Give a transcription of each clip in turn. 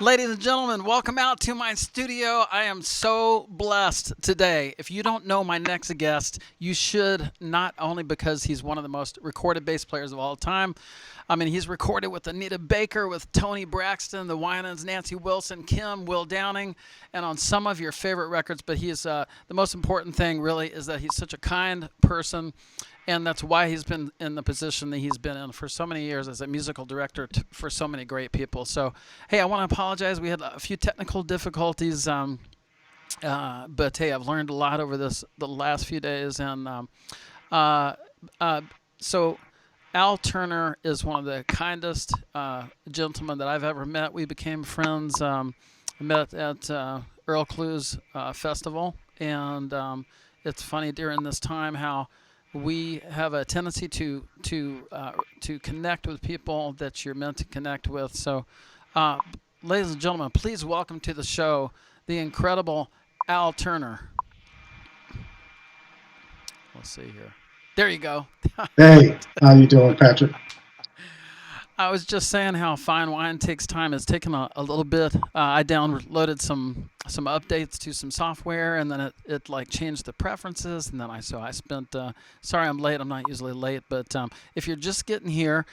Ladies and gentlemen, welcome out to my studio. I am so blessed today. If you don't know my next guest, you should, not only because he's one of the most recorded bass players of all time. I mean, he's recorded with Anita Baker, with Toni Braxton, the Winans, Nancy Wilson, Kim, Will Downing, and on some of your favorite records. But he is the most important thing, really, is that he's such a kind person. And that's why he's been in the position that he's been in for so many years as a musical director for so many great people. So, hey, I want to apologize. We had a few technical difficulties, but hey, I've learned a lot over the last few days. And uh, so, Al Turner is one of the kindest gentlemen that I've ever met. We became friends. Met at Earl Clue's festival, and it's funny during this time how we have a tendency to connect with people that you're meant to connect with. So, ladies and gentlemen, please welcome to the show the incredible Al Turner. Let's see here. There you go. Hey, how you doing, Patrick? I was just saying how fine wine takes time. It's taken a little bit. I downloaded some updates to some software, and then it like changed the preferences, and then I spent. Sorry, I'm late. I'm not usually late, but if you're just getting here,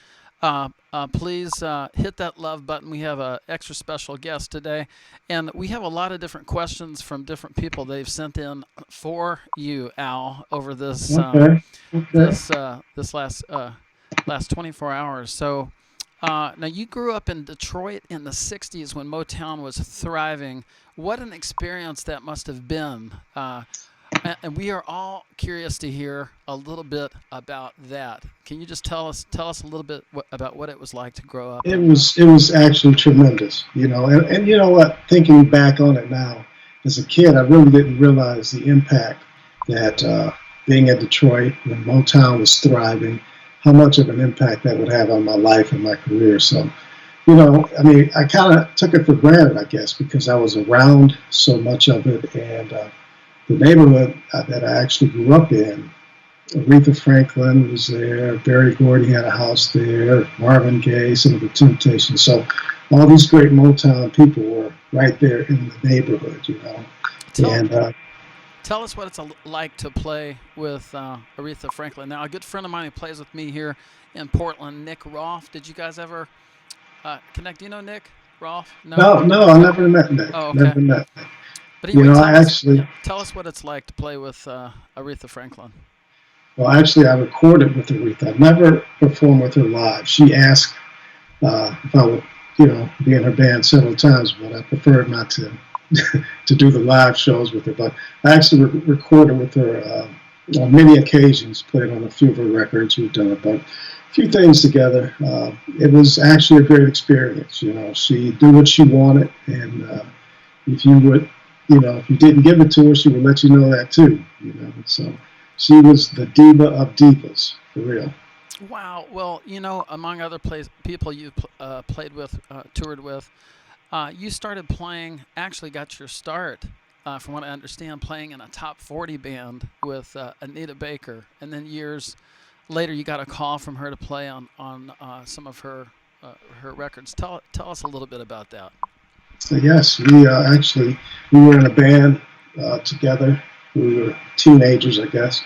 please hit that love button. We have an extra special guest today, and we have a lot of different questions from different people they've sent in for you, Al, over Okay, okay. this last 24 hours. So. Now, you grew up in Detroit in the 60s when Motown was thriving. What an experience that must have been. And we are all curious to hear a little bit about that. Can you just tell us a little bit about what it was like to grow up It in? was actually tremendous, and you know what? Thinking back on it now, as a kid, I really didn't realize the impact that being in Detroit when Motown was thriving, how much of an impact that would have on my life and my career. So, I mean, I kind of took it for granted, I guess, because I was around so much of it, and the neighborhood that I actually grew up in. Aretha Franklin was there. Berry Gordy had a house there. Marvin Gaye, some of the Temptations. So all these great Motown people were right there in the neighborhood. Tell And tell us what it's like to play with Aretha Franklin. Now, a good friend of mine who plays with me here in Portland, Nick Rolfe. Did you guys ever connect? Do you know Nick Rolfe? No. no, no, I never met Nick. Oh, okay. Never met Nick. But anyway, I actually, tell us what it's like to play with Aretha Franklin. well, actually, I recorded with Aretha. I never performed with her live. She asked if I would, be in her band several times, but I preferred not to to do the live shows with her. But I actually recorded with her on many occasions, played on a few of her records. We've done a few things together. It was actually a great experience. She did what she wanted, and if you would, if you didn't give it to her, she would let you know that too. So she was the diva of divas, for real. Wow. Well, among other people you played with, toured with, you started playing, actually got your start, from what I understand, playing in a top 40 band with Anita Baker. And then years later, you got a call from her to play on some of her records. Tell us a little bit about that. So yes, we were in a band together. We were teenagers, I guess,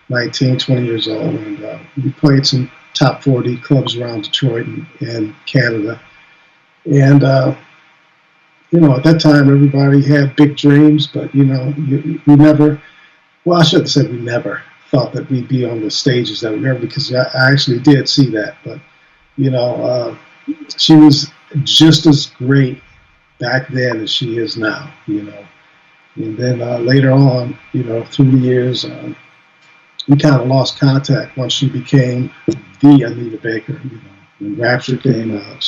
19, 20 years old, and we played some top 40 clubs around Detroit and Canada. And at that time, everybody had big dreams, but we never. Well, I shouldn't say we never thought that we'd be on the stages that we were, because I actually did see that. But she was just as great back then as she is now. And then later on, through the years, we kind of lost contact once she became the Anita Baker. When Rapture came out,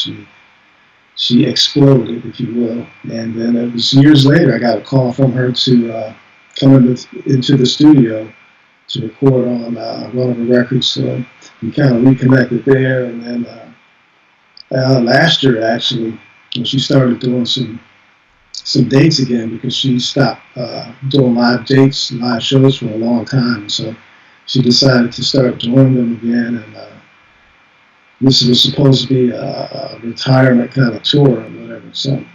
she exploded, if you will. And then it was years later, I got a call from her to come into the studio to record on one of the records. So we kind of reconnected there. And then last year, actually, when she started doing some dates again, because she stopped doing live shows for a long time. So she decided to start doing them again, and this was supposed to be a retirement kind of tour or whatever. So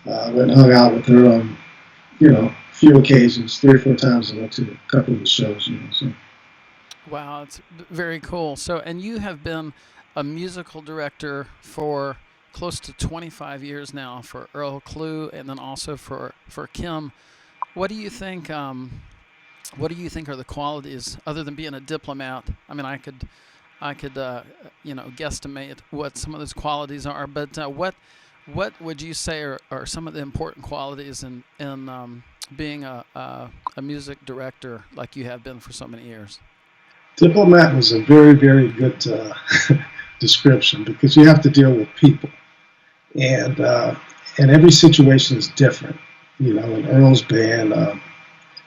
Went and hung out with her on, a few occasions, 3 or 4 times. I went to a couple of the shows, So. Wow, it's very cool. So, and you have been a musical director for close to 25 years now for Earl Klugh, and then also for Kim. What do you think? What do you think are the qualities other than being a diplomat? I mean, I could guesstimate what some of those qualities are, but what would you say are some of the important qualities in being a music director like you have been for so many years? Diplomat was a very, very good description because you have to deal with people, and every situation is different. In Earl's band,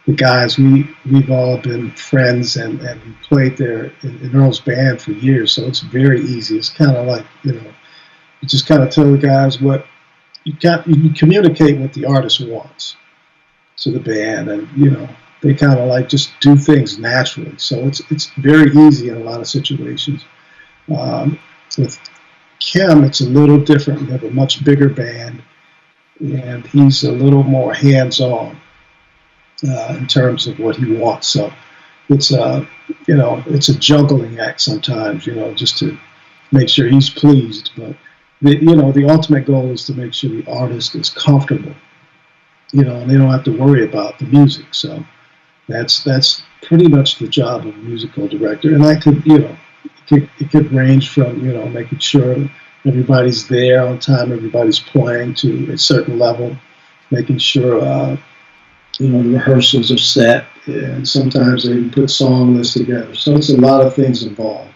the guys we've all been friends and we played there in Earl's band for years, so it's very easy. It's kind of like you just kind of tell the guys what you communicate what the artist wants to the band, and they kind of like just do things naturally. So it's very easy in a lot of situations. With Kim, it's a little different. We have a much bigger band, and he's a little more hands-on in terms of what he wants. So it's a juggling act sometimes, just to make sure he's pleased. But the ultimate goal is to make sure the artist is comfortable, and they don't have to worry about the music. So that's pretty much the job of a musical director, and that could range from making sure everybody's there on time, everybody's playing to a certain level, making sure the rehearsals are set, and sometimes they even put song lists together. So it's a lot of things involved.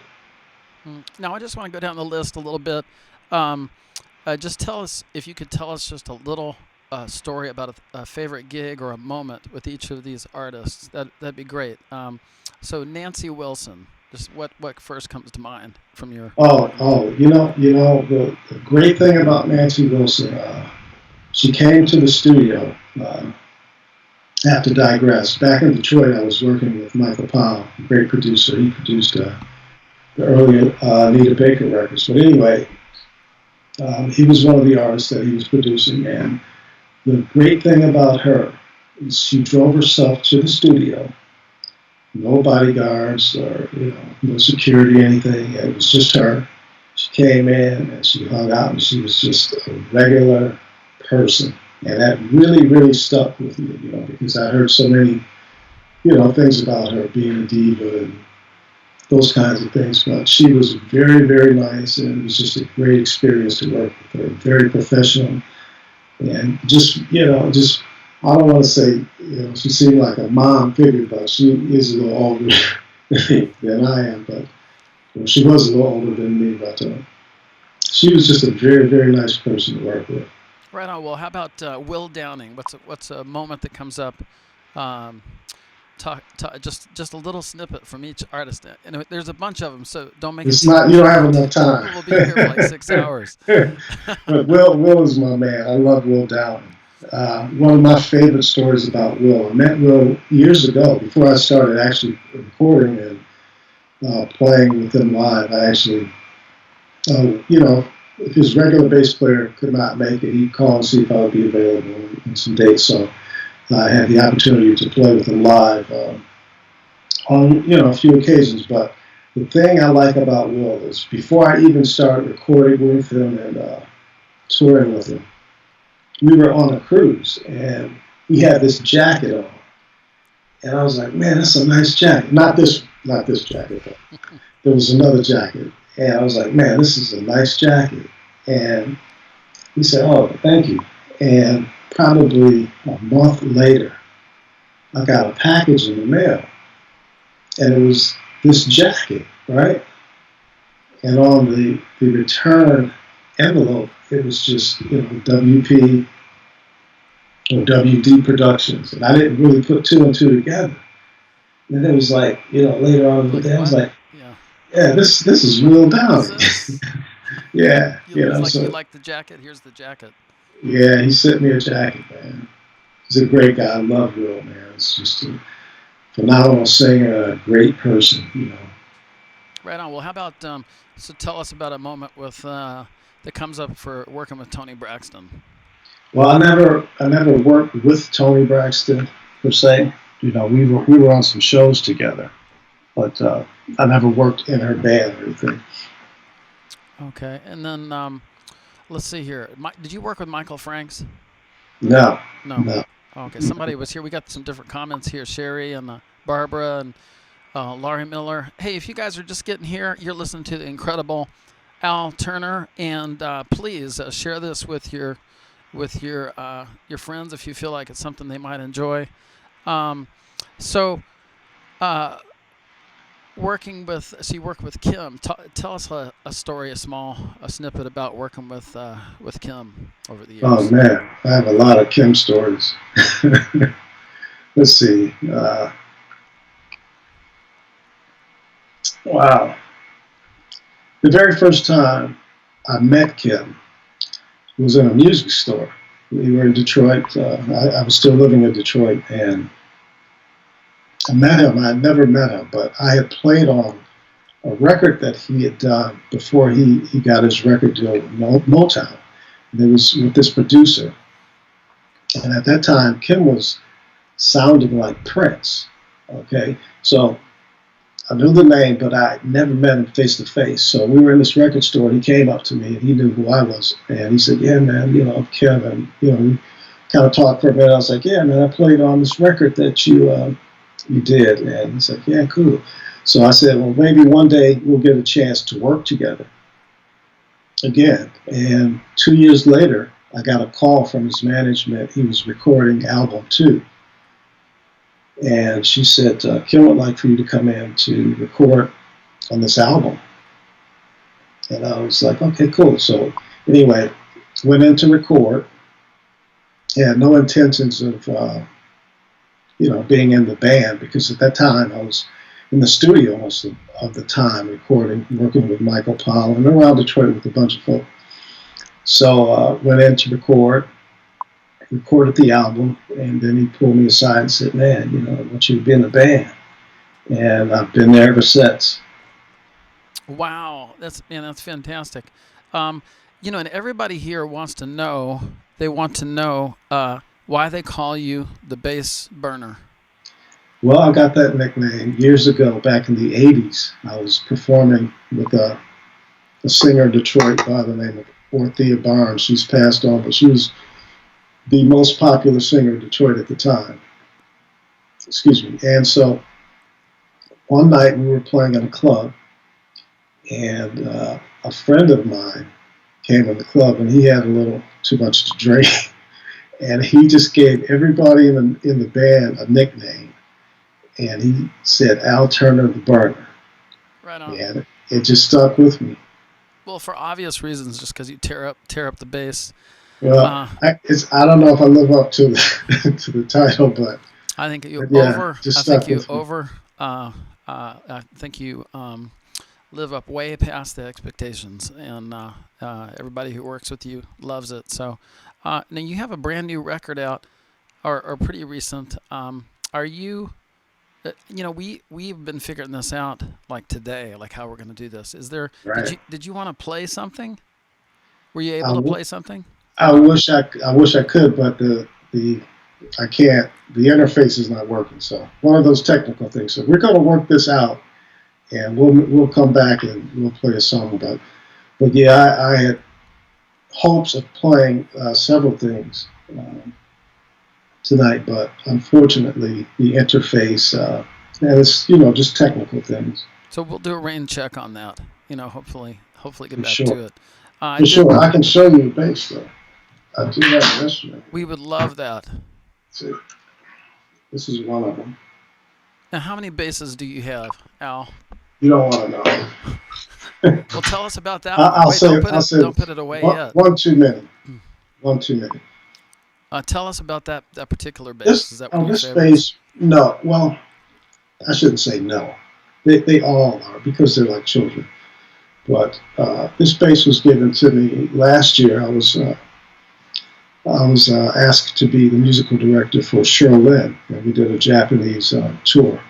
Now I just want to go down the list a little bit. Just tell us if you could tell us just a little story about a favorite gig or a moment with each of these artists. That'd be great. So Nancy Wilson, just what first comes to mind from your? The great thing about Nancy Wilson, she came to the studio. I have to digress. Back in Detroit, I was working with Michael Powell, a great producer. He produced the early Anita Baker records. But anyway, he was one of the artists that he was producing, and the great thing about her is she drove herself to the studio. No bodyguards or no security, anything. It was just her. She came in and she hung out, and she was just a regular person, and that really, really stuck with me. Because I heard so many, things about her being a diva and those kinds of things. But she was very, very nice, and it was just a great experience to work with her. Very professional. And just I don't want to say, she seemed like a mom figure, but she is a little older than I am. But she was a little older than me, but she was just a very, very nice person to work with. Right on. Well, how about Will Downing? What's a moment that comes up? Just a little snippet from each artist. And there's a bunch of them, so don't make it's not. You don't have enough time. We'll be here for like 6 hours. But Will is my man. I love Will Downing. One of my favorite stories about Will. I met Will years ago before I started actually recording and playing with him live. I actually, if his regular bass player could not make it, he'd call and see if I would be available in some dates. So I had the opportunity to play with him live on a few occasions. But the thing I like about Will is before I even started recording with him and touring with him, we were on a cruise and he had this jacket on, and I was like, man, that's a nice jacket. Not this jacket, but there was another jacket, and I was like, man, this is a nice jacket. And he said, oh, thank you. And probably a month later, I got a package in the mail, and it was this jacket, right? And on the return envelope, it was just WP or WD Productions, and I didn't really put two and two together. And it was like later on in the day, I was like, yeah, this is Will Downing. Yeah, you like the jacket. Here's the jacket. Yeah, he sent me a jacket, man. He's a great guy. I love Will, man. It's just a phenomenal singer, a great person. Right on. Well, how about so tell us about a moment with that comes up for working with Toni Braxton. Well, I never worked with Toni Braxton per se. You know, we were on some shows together, but I never worked in her band or anything. Okay, and then let's see here. Did you work with Michael Franks? No, No. no. Okay, somebody was here. We got some different comments here. Sherry and Barbara and Laurie Miller. Hey, if you guys are just getting here, you're listening to the incredible Al Turner, and please share this with your friends if you feel like it's something they might enjoy. So, so you work with Kim. Tell us a story, a snippet about working with Kim over the Oh years. man, I have a lot of Kim stories. Let's see. Wow. The very first time I met Kim was in a music store. We were in Detroit. I was still living in Detroit, and I met him. I had never met him, but I had played on a record that he had done before he got his record deal with Motown. And it was with this producer. And at that time, Kim was sounding like Prince. Okay, so I knew the name, but I never met him face to face. So we were in this record store, and he came up to me, and he knew who I was. And he said, "Yeah, man, Kim." And we kind of talked for a minute. I was like, "Yeah, man, I played on this record that you did." And he's like, "Yeah, cool." So I said, "Well, maybe one day we'll get a chance to work together again." And 2 years later, I got a call from his management. He was recording album 2. And she said, "Kim would like for you to come in to record on this album." And I was like, "Okay, cool." So anyway, went in to record. Had no intentions of, being in the band, because at that time I was in the studio most of the time recording, working with Michael Powell and around Detroit with a bunch of folk. So went in to recorded the album, and then he pulled me aside and said, "Man, I want you to be in the band." And I've been there ever since. Wow, that's fantastic. And everybody here wants to know. They want to know why they call you the bass burner. Well, I got that nickname years ago, back in the '80s. I was performing with a singer in Detroit by the name of Orthea Barnes. She's passed on, but she was the most popular singer in Detroit at the time. Excuse me. And so one night we were playing in a club, and a friend of mine came in the club, and he had a little too much to drink, and he just gave everybody in the band a nickname, and he said Al Turner the Burner. Right on. And it just stuck with me. Well, for obvious reasons, just because you tear up the bass. Well, I don't know if I live up to to the title, but I think you I think you live up way past the expectations, and everybody who works with you loves it. So now you have a brand new record out, or pretty recent. Are you? We've been figuring this out like today, like how we're going to do this. Is there? right. Did you want to play something? Were you able to play something? I wish I could, but I can't. The interface is not working. So one of those technical things. So we're going to work this out, and we'll come back and we'll play a song. But yeah, I had hopes of playing several things tonight, but unfortunately the interface and it's just technical things. So we'll do a rain check on that. Hopefully get For back sure. to it. For sure, I can show you a bass though. I do have an instrument. We would love that. See, this is one of them. Now, how many basses do you have, Al? You don't want to know. Well, tell us about that. Don't put it away one, yet. One too many. One too many. Tell us about that particular bass. Is that one of your this favorites? bass? No. Well, I shouldn't say no. They all are, because they're like children. But this bass was given to me last year. I was asked to be the musical director for Sherlyn, and we did a Japanese tour.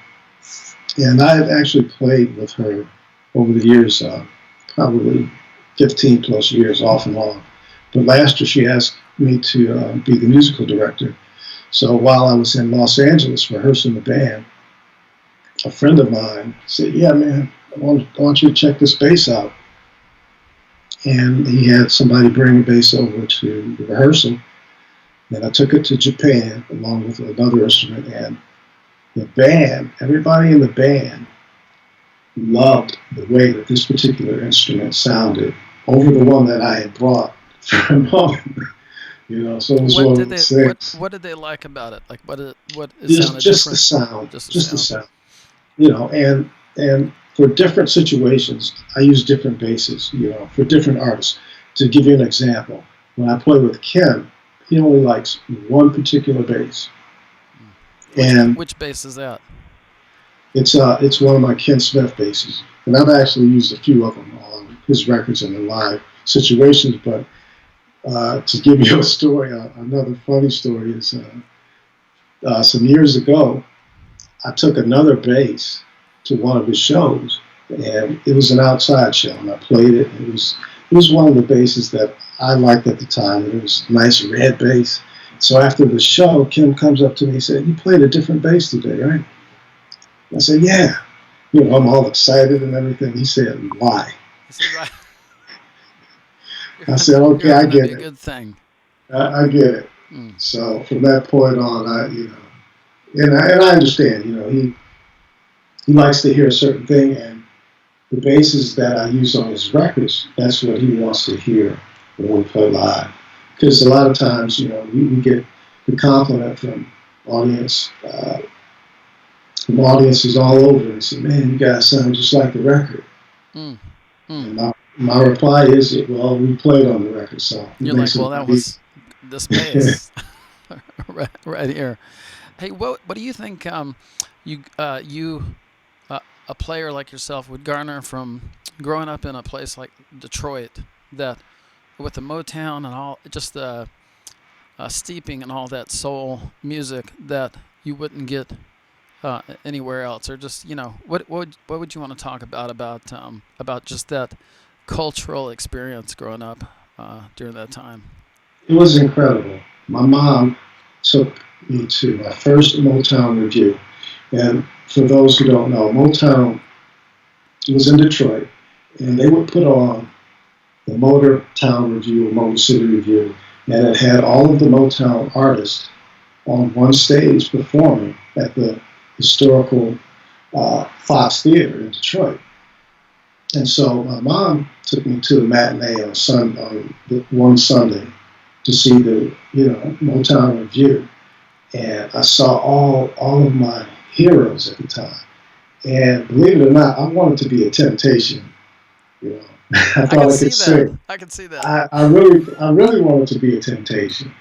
And I had actually played with her over the years, probably 15 plus years off and on. But last year she asked me to be the musical director. So while I was in Los Angeles rehearsing the band, a friend of mine said, "Yeah, man, I want you to check this bass out." And he had somebody bring a bass over to the rehearsal. And I took it to Japan along with another instrument. And the band, everybody in the band loved the way that this particular instrument sounded over the one that I had brought from home. So it was What one did of the they things. what did they like about it? Like what it Just, sounded just the different? sound, Just the just the sound. sound. And for different situations, I use different basses. For different artists. To give you an example, when I play with Ken, he only likes one particular bass, and Which bass is that? it's one of my Ken Smith basses, and I've actually used a few of them on his records and in live situations. But to give you a story, another funny story is some years ago, I took another bass to one of his shows, and it was an outside show, and I played it. It was one of the basses that I liked at the time. It was a nice red bass. So after the show, Kim comes up to me and said, "You played a different bass today, right?" I said, "Yeah." I'm all excited and everything. He said, "Why?" Is it right? I said, "Okay, I get Be a it. good thing. I get it." Mm. So from that point on, and I understand. He likes to hear a certain thing, and the basses that I use on his records, that's what he wants to hear when we play live. Because a lot of times, we get the compliment from audiences all over, and say, "Man, you guys sound just like the record." Mm. And my reply is, "Well, we played on the record, so You're like, well, that was this bass right here. Hey, what do you think? You a player like yourself would garner from growing up in a place like Detroit, that with the Motown and all, just the steeping and all that soul music that you wouldn't get anywhere else, or just what would you want to talk about just that cultural experience growing up during that time? It was incredible. My mom took me to my first Motown review. And for those who don't know, Motown was in Detroit, and they would put on the Motor Town Review or Motor City Review, and it had all of the Motown artists on one stage performing at the historical Fox Theater in Detroit. And so my mom took me to the matinee on one Sunday to see the Motown Review, and I saw all of my heroes at the time. And believe it or not, I wanted to be a Temptation. I thought I could sing. I can see that. I really wanted to be a Temptation,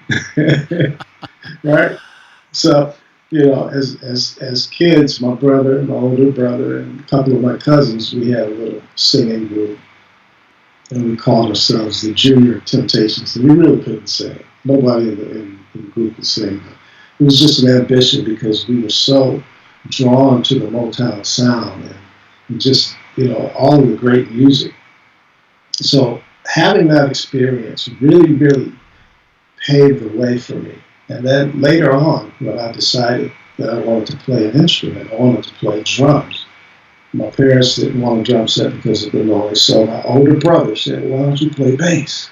right? So as kids, my brother, my older brother, and a couple of my cousins, we had a little singing group, and we called ourselves the Junior Temptations. And we really couldn't sing. Nobody in the group could sing. It was just an ambition because we were so drawn to the Motown sound and just all of the great music. So having that experience really, really paved the way for me. And then later on, when I decided that I wanted to play an instrument, I wanted to play drums. My parents didn't want a drum set because of the noise, so my older brother said, "Why don't you play bass?"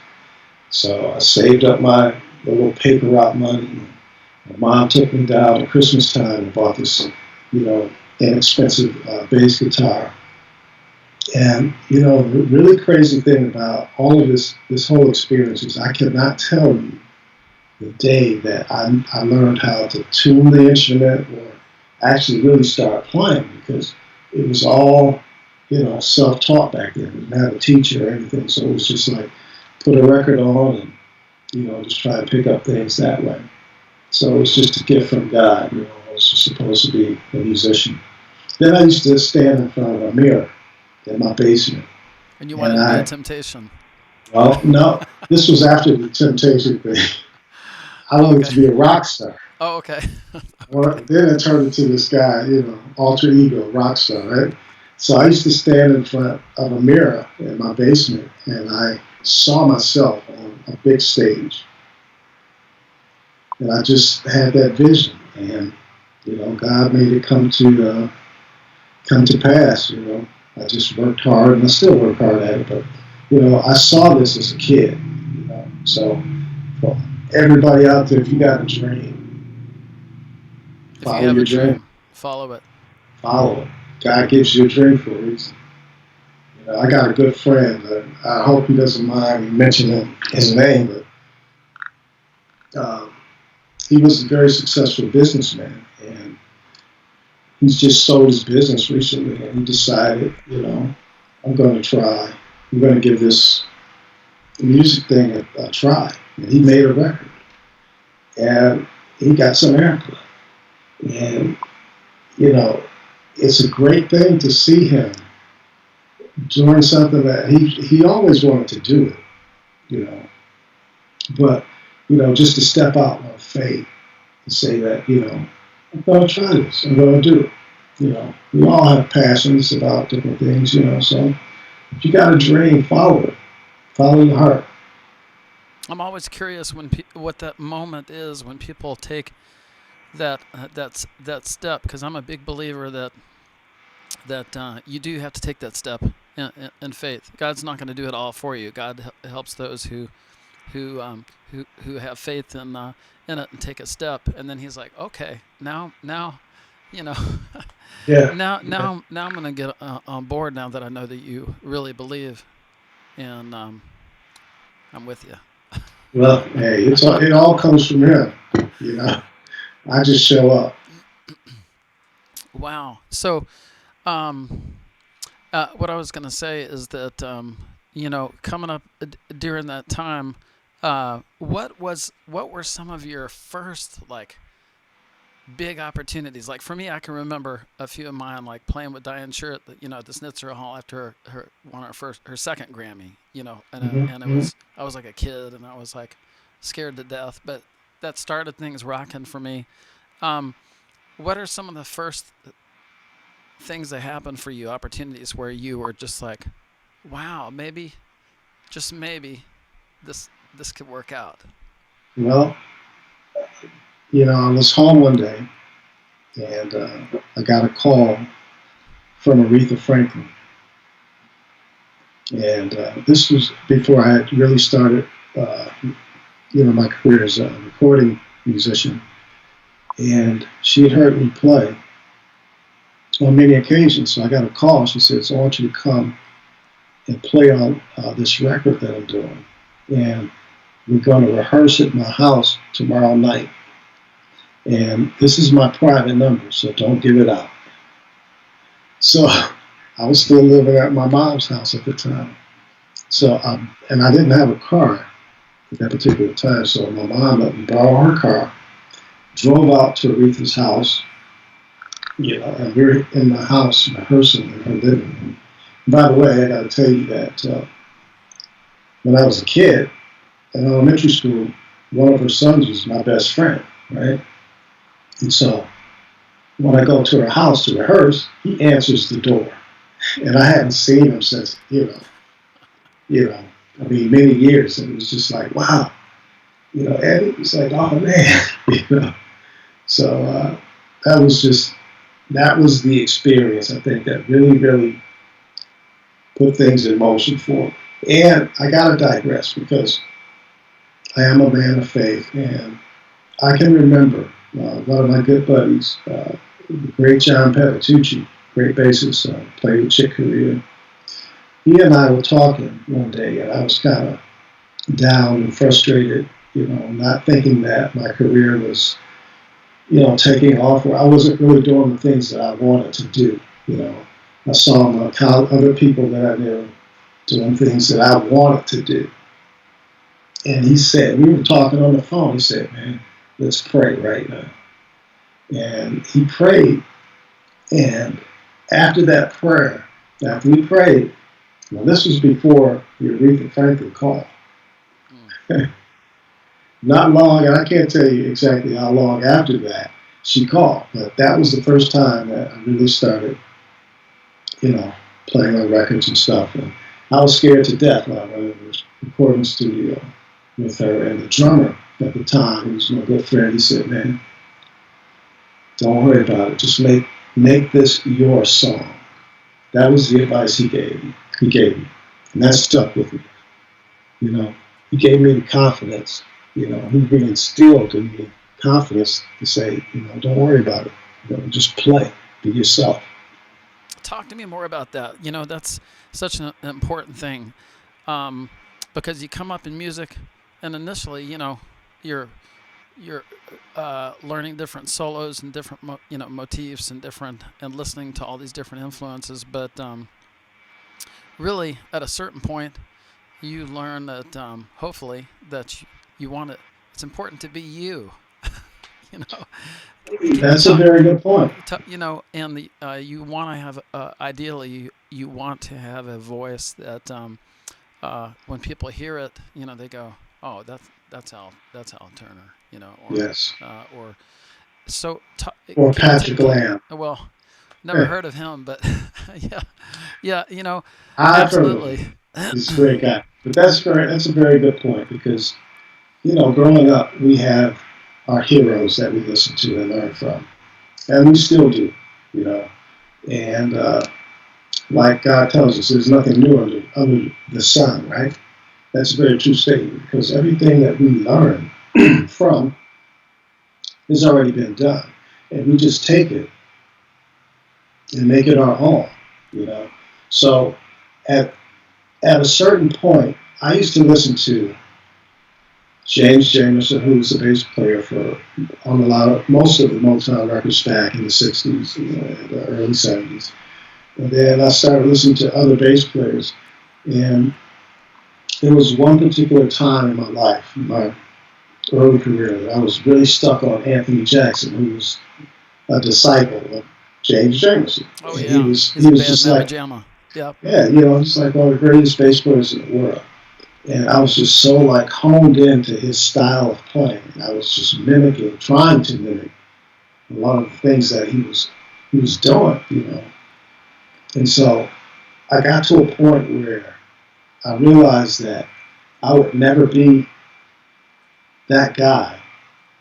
So I saved up my little paper route money. My mom took me down at Christmas time and bought this, inexpensive bass guitar. And, the really crazy thing about all of this whole experience is I cannot tell you the day that I learned how to tune the instrument or actually really start playing, because it was all, self-taught back then. We didn't have a teacher or anything, so it was just like put a record on and, just try to pick up things that way. So it was just a gift from God. I was just supposed to be a musician. Then I used to stand in front of a mirror in my basement. And you wanted to be a Temptation. Well, no, this was after the Temptation thing. I wanted to be a rock star. Oh, okay. Well, then I turned into this guy, alter ego rock star, right? So I used to stand in front of a mirror in my basement, and I saw myself on a big stage. And I just had that vision, and God made it come to pass. I just worked hard, and I still work hard at it. But I saw this as a kid. So for everybody out there, if you got a dream, If you follow have your a dream. dream, follow it. Follow it. God gives you a dream for a reason. I got a good friend. I hope he doesn't mind me mentioning his name, but he was a very successful businessman, and he's just sold his business recently, and he decided, I'm going to try. I'm going to give this music thing a try. And he made a record, and he got some airplay. And, it's a great thing to see him doing something that he always wanted to do it, but, just to step out on faith and say that, I'm going to try this. I'm going to do it. We all have passions about different things, so if you got a dream, follow it. Follow your heart. I'm always curious what that moment is when people take that step, because I'm a big believer that you do have to take that step in faith. God's not going to do it all for you. God helps those who have faith in it and take a step, and then He's like, okay, now you know Yeah. now I'm going to get on board now that I know that you really believe, and I'm with you. Well, hey, it all comes from Him. I just show up. Wow. So, what I was going to say is that coming up during that time, what were some of your first big opportunities? Like for me, I can remember a few of mine, like playing with Diane Schuret, at the Schnitzer Hall after her her second Grammy, and it Hmm. was I was like a kid and I was like scared to death, but that started things rocking for me. Um, what are some of the first things that happened for you, opportunities where you were just like, wow, maybe, just maybe, this could work out? Well, I was home one day, and I got a call from Aretha Franklin, and this was before I had really started, my career as a recording musician. And she had heard me play on many occasions. So I got a call. She says, I want you to come and play on this record that I'm doing. And we're going to rehearse at my house tomorrow night. And this is my private number, so don't give it out. So I was still living at my mom's house at the time. So, and I didn't have a car at that particular time. So my mom let me borrow her car, drove out to Aretha's house, and we're in the house rehearsing in her living room. By the way, I got to tell you that when I was a kid in elementary school, one of her sons was my best friend, right? And so when I go to her house to rehearse, he answers the door, and I hadn't seen him since many years, and it was just like, wow, Eddie. It's like, oh man, So that was the experience, I think, that really, really put things in motion for me. And I got to digress because I am a man of faith, and I can remember one of my good buddies, the great John Petitucci, great bassist, played with Chick Corea. He and I were talking one day, and I was kind of down and frustrated, not thinking that my career was taking off, where I wasn't really doing the things that I wanted to do. I saw other people that I knew doing things that I wanted to do. And he said, we were talking on the phone, he said, man, let's pray right now. And he prayed, and after that prayer, after we prayed, well, this was before the Aretha Franklin call. Not long, and I can't tell you exactly how long after that she called, but that was the first time that I really started, playing on records and stuff. And I was scared to death when I went in the recording studio with her and the drummer. at the time, he was my good friend. He said, "Man, don't worry about it. Just make this your song." That was the advice he gave me. And that stuck with me. You know, he gave me the confidence. You know, he instilled in me confidence to say, don't worry about it. Just play, be yourself. Talk to me more about that. That's such an important thing, because you come up in music, and initially, you're you're learning different solos and different motifs and listening to all these different influences. But really, at a certain point, you learn that hopefully that you want it. It's important to be you. you know, That's a very good point. and you want to have ideally you want to have a voice that when people hear it, they go, oh, that's Al Turner, or Yes. or so. Or Can you Patrick Lamb. well, never heard of him, but yeah, yeah, I've heard of absolutely. him. He's a great guy. But that's a very good point because, growing up, we have our heroes that we listen to and learn from. And we still do, you know. And like God tells us, there's nothing new under the sun, right? That's a very true statement because everything that we learn from has already been done. And we just take it and make it our own, you know. So at a certain point, I used to listen to James Jamerson, who was the bass player on most of the Motown records back in the 60s and the early 70s. And then I started listening to other bass players. And there was one particular time in my life, in my early career, that I was really stuck on Anthony Jackson, who was a disciple of James Jamerson. Oh And yeah, he was just like, Jamma. Yep. yeah, just like one of the greatest bass players in the world. And I was just so like honed into his style of playing. And I was just trying to mimic a lot of the things that he was doing, And so I got to a point where I realized that I would never be that guy.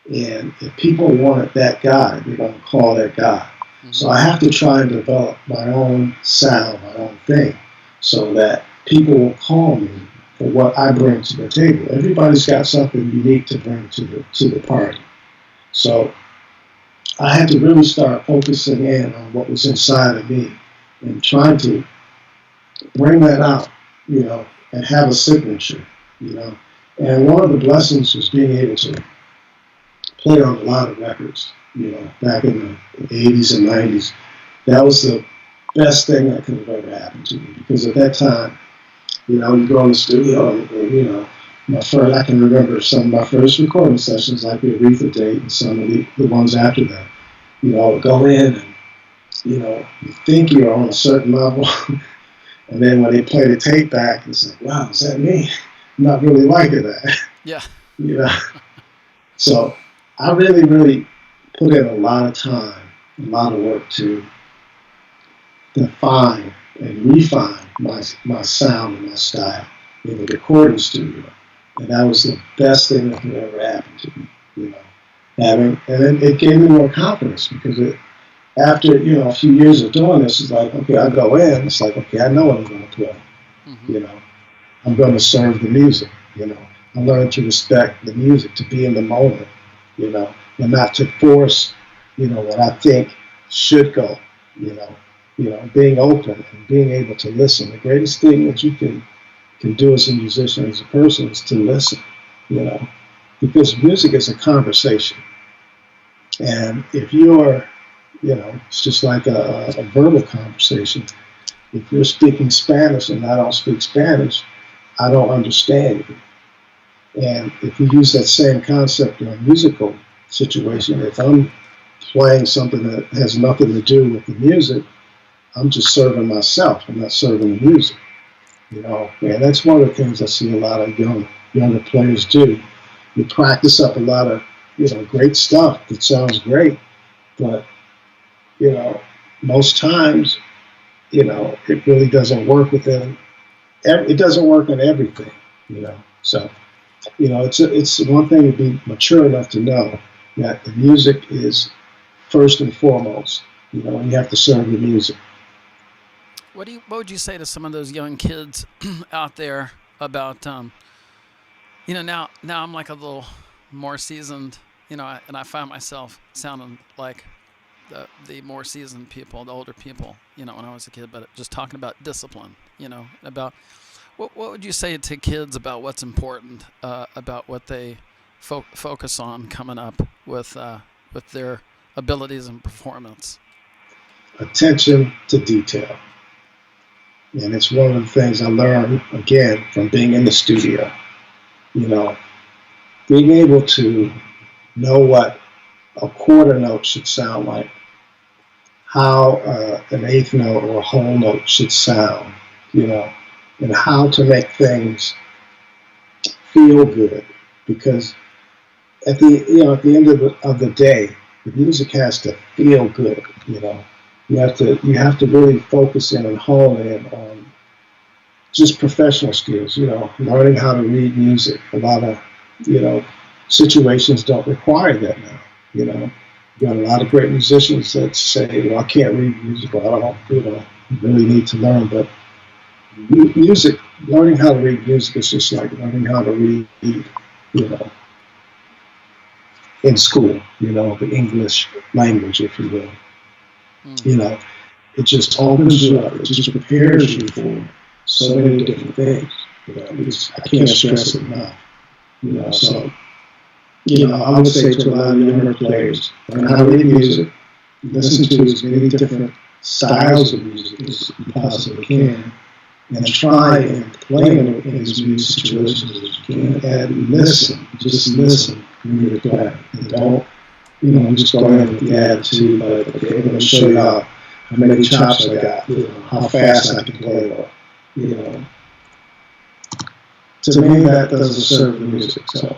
And if people wanted that guy, they're going to call that guy. Mm-hmm. So I have to try and develop my own sound, my own thing, so that people will call me for what I bring to the table. Everybody's got something unique to bring to the party. So I had to really start focusing in on what was inside of me and trying to bring that out, and have a signature, And one of the blessings was being able to play on a lot of records, back in the 80s and 90s. That was the best thing that could have ever happened to me because at that time, you go in the studio, and, I can remember some of my first recording sessions, like the Aretha date and some of the ones after that. I would go in and, you think you're on a certain level, and then when they play the tape back, it's like, wow, is that me? I'm not really liking that. Yeah. So I really, really put in a lot of time, a lot of work to define and refine my sound and my style in the recording studio. And that was the best thing that could ever happen to me, And then it gave me more confidence because after, a few years of doing this, it's like, okay, I go in, it's like, okay, I know what I'm going to play. Mm-hmm. I'm going to serve the music, I learned to respect the music, to be in the moment, and not to force, what I think should go, being open and being able to listen. The greatest thing that you can do as a musician, as a person, is to listen, because music is a conversation. And if you're, it's just like a verbal conversation. If you're speaking Spanish and I don't speak Spanish, I don't understand you. And if you use that same concept in a musical situation, if I'm playing something that has nothing to do with the music, I'm just serving myself. I'm not serving the music. And that's one of the things I see a lot of younger players do. You practice up a lot of, great stuff that sounds great, but, most times, it really doesn't work it doesn't work in everything, So It's one thing to be mature enough to know that the music is first and foremost. You have to serve the music. What would you say to some of those young kids out there about now I'm like a little more seasoned, and I find myself sounding like the more seasoned people, the older people, when I was a kid, but just talking about discipline, about what would you say to kids about what's important, about what they focus on coming up with their abilities and performance? Attention to detail. And it's one of the things I learned, again, from being in the studio. Being able to know what a quarter note should sound like, how an eighth note or a whole note should sound, and how to make things feel good. Because at the end of the day, the music has to feel good. You have to really focus in and hone in on just professional skills. Learning how to read music. A lot of situations don't require that now. You got a lot of great musicians that say, "Well, I can't read music, or I don't really need to learn." But music, learning how to read music is just like learning how to read, in school. The English language, if you will. It just opens you up. It just prepares you for so many different things. I can't stress it enough. So, I would say to a lot of younger players, learn how to read music, listen to as many different styles of music as you possibly can, and try and play in as many situations as you can, and listen, just listen when you're playing, and don't, just go in with the attitude like, okay, I'm going to show you how many chops I got, how fast I can play, or, to me that doesn't serve the music. So,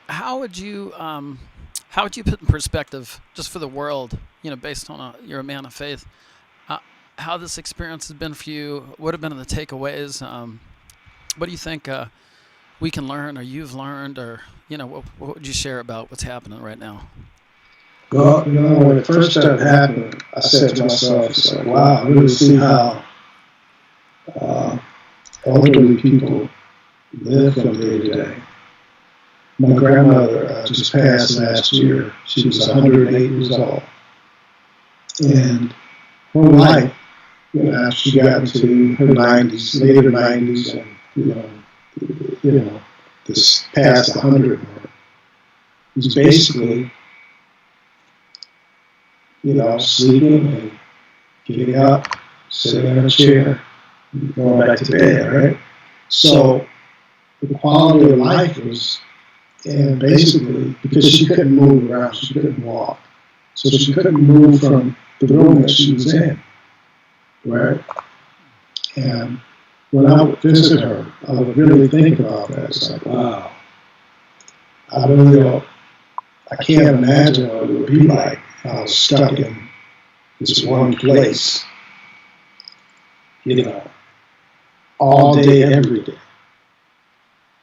how would you put in perspective, just for the world, based on you're a man of faith, how this experience has been for you? What have been the takeaways? What do you think we can learn, or you've learned, or what would you share about what's happening right now? Well, when it first started happening, I said to myself, it's like, wow, I really see how elderly people live from day to day. My grandmother just passed last year. She was 108 years old. And her life, after she got into her 90s, later 90s, and, this past 100 mark, was basically, sleeping and getting up, sitting in a chair, going back to bed, right? So the quality of life was, and basically, because she couldn't move around, she couldn't walk. So she couldn't move from the room that she was in, right? And when I would visit her, I would really think about that. It's like, wow, I can't imagine what it would be like if I was stuck in this one place, all day, every day.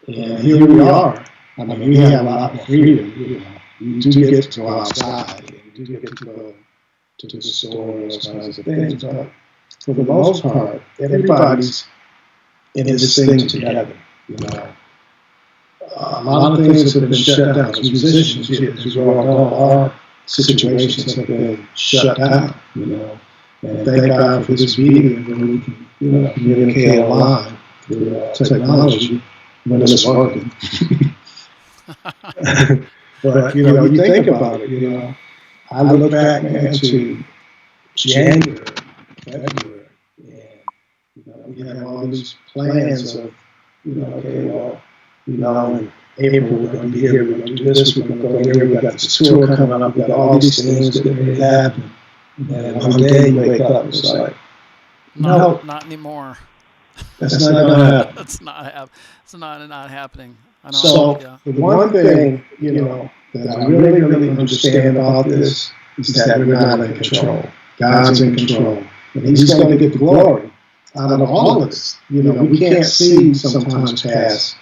And here we are. I mean, we have a lot more freedom. You do get to go outside, and you do get to go to the store and those kinds of things. But for the most part, everybody's in this thing together. A lot of things have been shut down. As musicians, as we all know, our situations have been shut down. And thank God for this medium where we can, communicate online through technology when it's working. But you think about it. I look back, man, to January, February, and we have all these plans of, okay, well, in April we're going to be here, we're going to do this, we're going to go here, we got this tour coming up, we got all these things that may happen. And one day you wake up, it's like, no, not anymore. That's not going to happen. It's not happening. I know. So the one thing, that I really, really understand about this is that we're not in control. God's in control. And He's going to get the glory out of all of this. We can't see sometimes past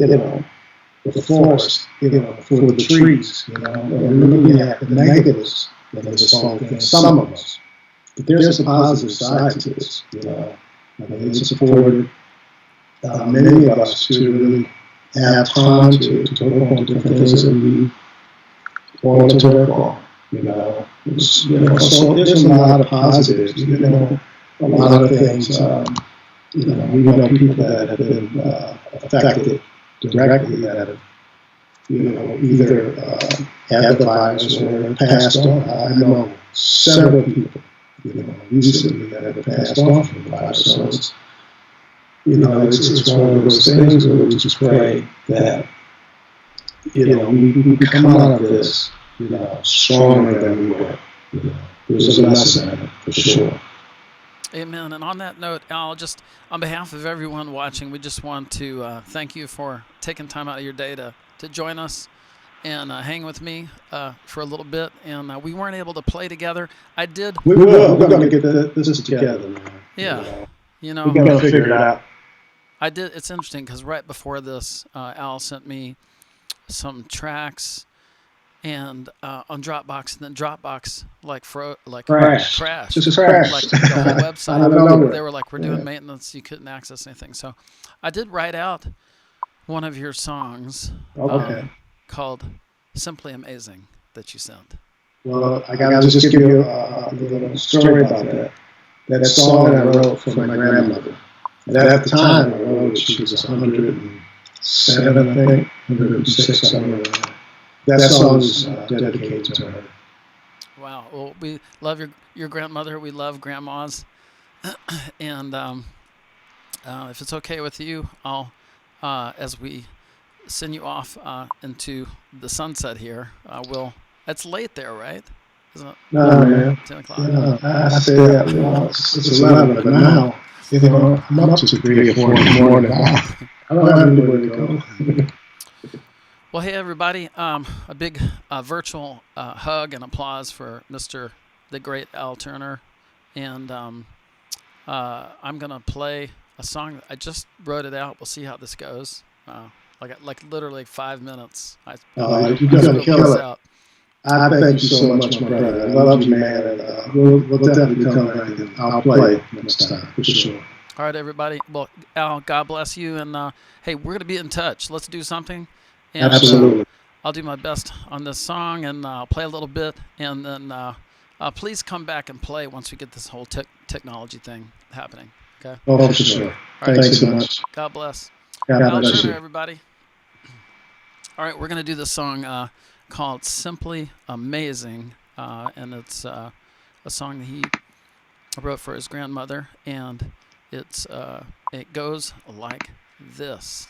the forest, for the trees, and we're looking at the negatives of this whole thing, some of us. But there's a positive side to this, I mean, it supported many of us to really have time to work on different things that we wanted to work on, so there's a lot of positives, a lot of things, we know people that have been affected directly that have, either had the virus or passed on. I know several people, recently that have passed on from the virus. So it's one of those things where we just pray that, we come out of this, stronger than we were. There's a lesson in it, for sure. Amen. And on that note, Al, just on behalf of everyone watching, we just want to thank you for taking time out of your day to join us and hang with me for a little bit. And we weren't able to play together. I did. We will. We're going to get this together, man. Yeah. We're going to figure it out. I did. It's interesting because right before this, Al sent me some tracks and on Dropbox, and then Dropbox crashed. Just crashed. Like the whole website. They were like, we're doing maintenance. You couldn't access anything. So I did write out one of your songs called "Simply Amazing" that you sent. Well, I got to just give you a little story about that. That song I wrote for my grandmother. And at the time I wrote it, she was 107, I think, 106, somewhere around there. That song is dedicated to her. Wow. Well, we love your grandmother. We love grandmas. And if it's okay with you, I'll, as we send you off into the sunset here, it's late there, right? Isn't it? No, man. 10 o'clock? Yeah, I say that, it's 11, but now, I'm up to 3 or 4 in the morning. I don't have anywhere to go. Well, hey, everybody, a big virtual hug and applause for the great Al Turner. And I'm going to play a song. I just wrote it out. We'll see how this goes. Like literally 5 minutes. You're going to kill it. Out. I thank you so much, my brother. I love you, man. And we'll definitely come back and I'll play next time, for sure. All right, everybody. Well, Al, God bless you. And, hey, we're going to be in touch. Let's do something. And, absolutely. I'll do my best on this song, and I'll play a little bit, and then please come back and play once we get this whole technology thing happening. Okay? Oh, for sure. All right, thanks so much. God bless. God bless you. Everybody. All right, we're going to do this song called Simply Amazing, and it's a song that he wrote for his grandmother, and it goes like this.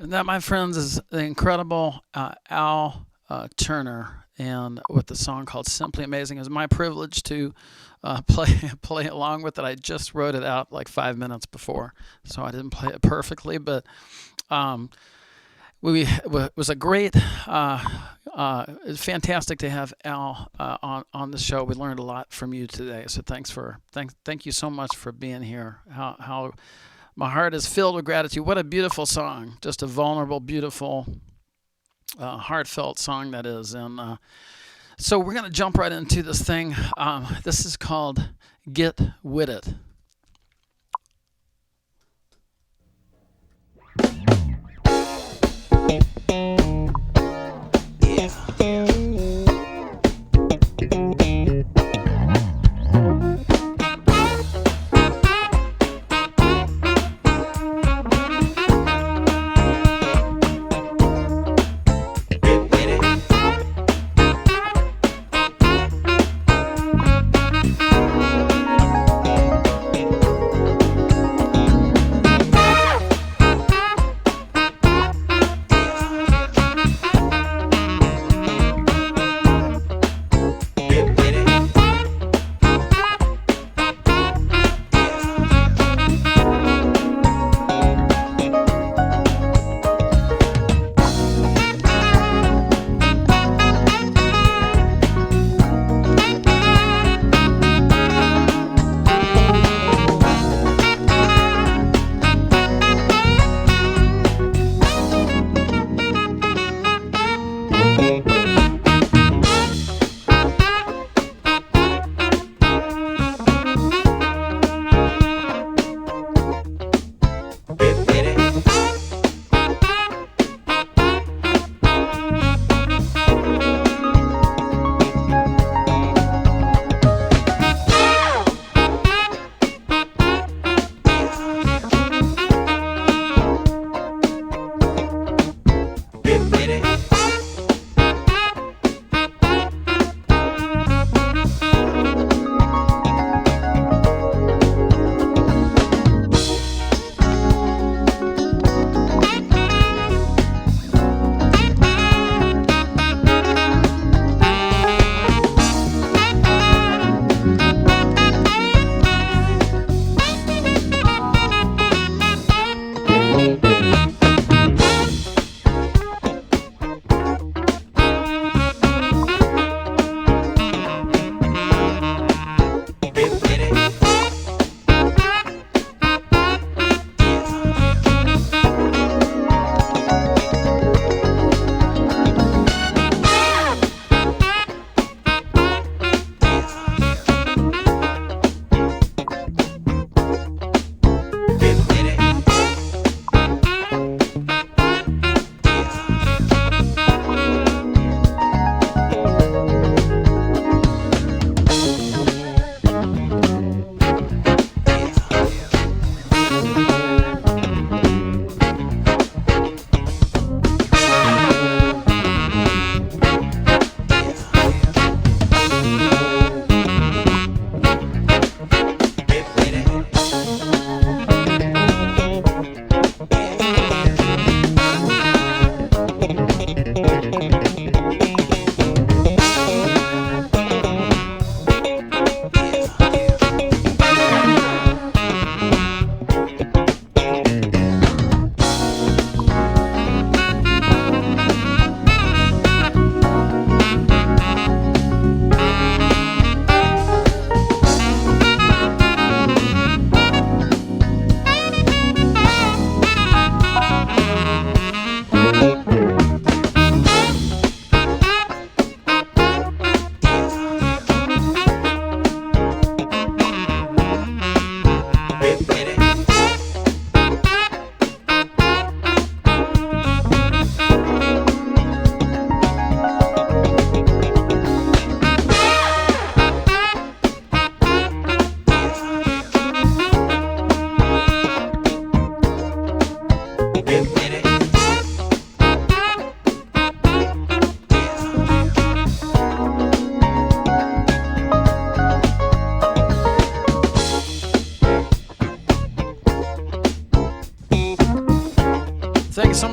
And that, my friends, is the incredible Al Turner, and with the song called "Simply Amazing." It was my privilege to play along with it. I just wrote it out like 5 minutes before, so I didn't play it perfectly, but um, it was a great, it's fantastic to have Al on the show. We learned a lot from you today, so thank you so much for being here. How my heart is filled with gratitude. What a beautiful song! Just a vulnerable, beautiful, heartfelt song that is. And so we're gonna jump right into this thing. This is called "Get With It."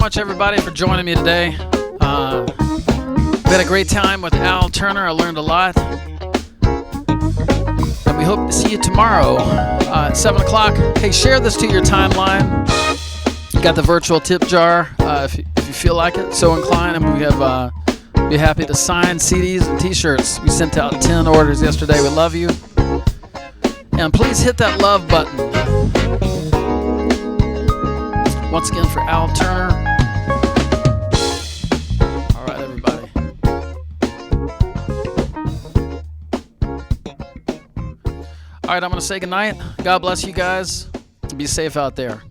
much, everybody, for joining me today. We had a great time with Al Turner. I learned a lot. And we hope to see you tomorrow at 7 o'clock. Hey, share this to your timeline. You got the virtual tip jar if you feel like it, so inclined. And we have be happy to sign CDs and T-shirts. We sent out 10 orders yesterday. We love you. And please hit that love button. Once again for Al Turner. All right, everybody. All right, I'm going to say goodnight. God bless you guys. Be safe out there.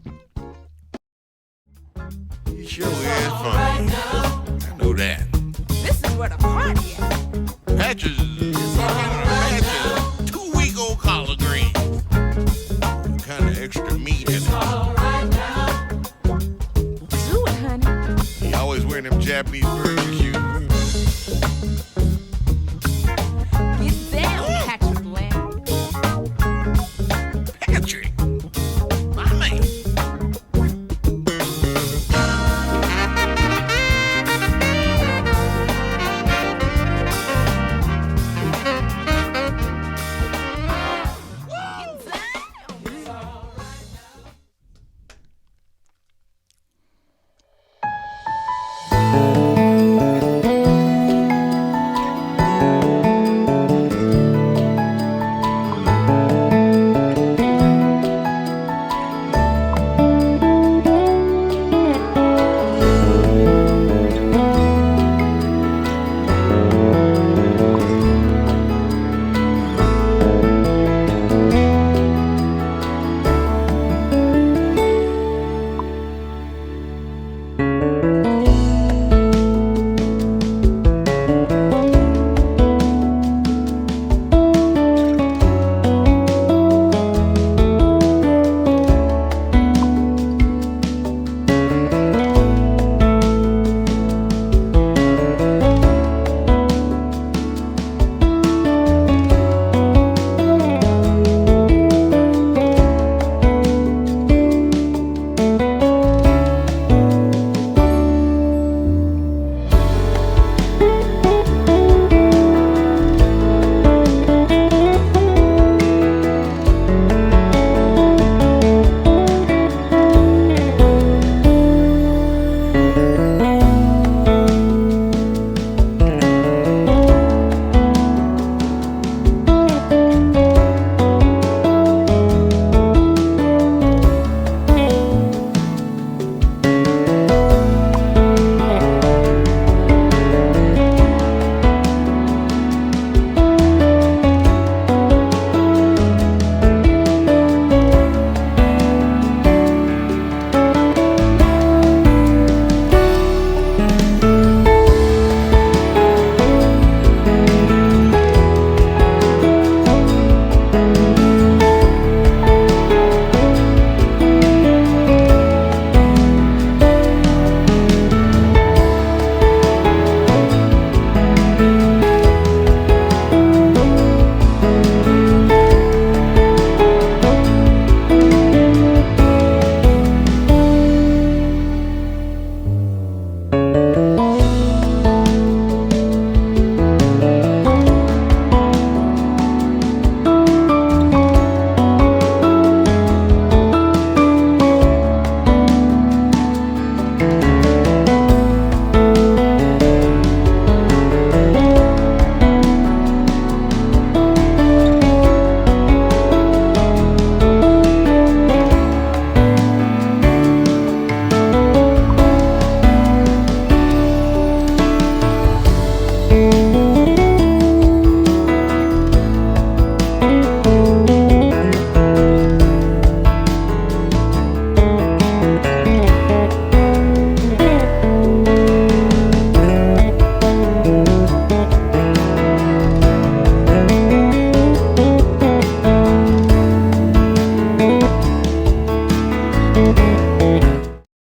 It sure is funny. I know that. This is where the party is. Patches. Patches. 2-week-old collard green. Kind of extra meat in it. Do it, honey. He always wearing them Japanese burger shoes.